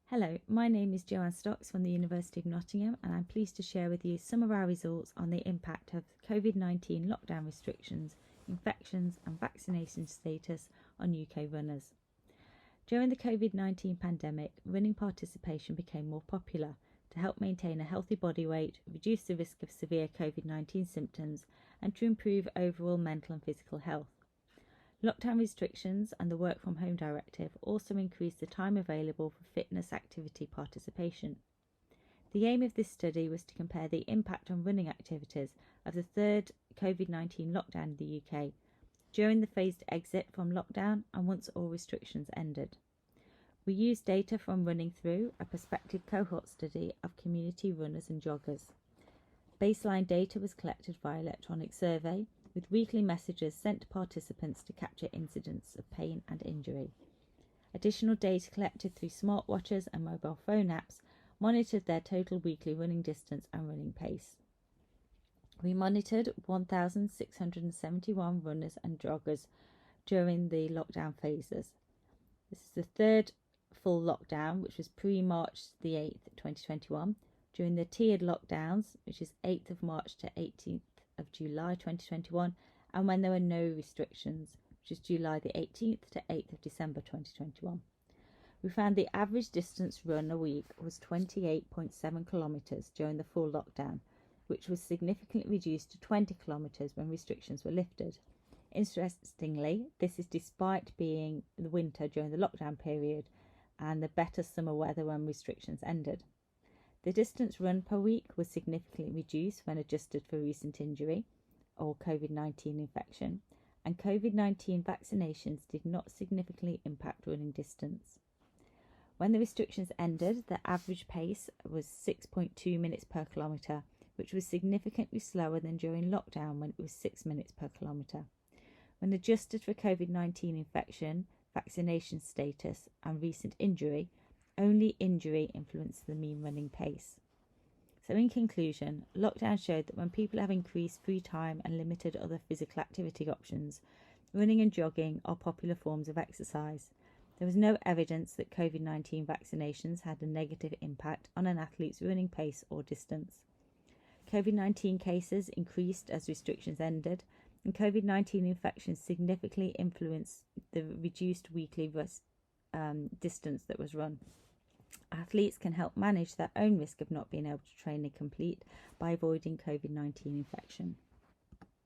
Hello, my name is Joanne Stocks from the University of Nottingham, and I'm pleased to share with you some of our results on the impact of Covid-19 lockdown restrictions, infections and vaccination status on UK runners. During the Covid-19 pandemic, running participation became more popular to help maintain a healthy body weight, reduce the risk of severe Covid-19 symptoms, and to improve overall mental and physical health. Lockdown restrictions and the Work from Home Directive also increased the time available for fitness activity participation. The aim of this study was to compare the impact on running activities of the third Covid-19 lockdown in the UK during the phased exit from lockdown and once all restrictions ended. We used data from Running Through, a prospective cohort study of community runners and joggers. Baseline data was collected via electronic survey, with weekly messages sent to participants to capture incidents of pain and injury. Additional data collected through smartwatches and mobile phone apps monitored their total weekly running distance and running pace. We monitored 1,671 runners and joggers during the lockdown phases. This is the third full lockdown, which was pre-March the 8th, 2021, during the tiered lockdowns, which is 8th of March to 18th of July 2021, and when there were no restrictions, which is July the 18th to 8th of December 2021. We found the average distance run a week was 28.7 kilometres during the full lockdown, which was significantly reduced to 20 kilometres when restrictions were lifted. Interestingly, this is despite being the winter during the lockdown period and the better summer weather when restrictions ended. The distance run per week was significantly reduced when adjusted for recent injury or Covid-19 infection, and Covid-19 vaccinations did not significantly impact running distance. When the restrictions ended, the average pace was 6.2 minutes per kilometre, which was significantly slower than during lockdown when it was 6 minutes per kilometre. When adjusted for Covid-19 infection, vaccination status and recent injury, only injury influenced the mean running pace. So in conclusion, lockdown showed that when people have increased free time and limited other physical activity options, running and jogging are popular forms of exercise. There was no evidence that Covid-19 vaccinations had a negative impact on an athlete's running pace or distance. Covid-19 cases increased as restrictions ended, and Covid-19 infections significantly influenced the reduced weekly distance that was run. Athletes can help manage their own risk of not being able to train and complete by avoiding Covid-19 infection.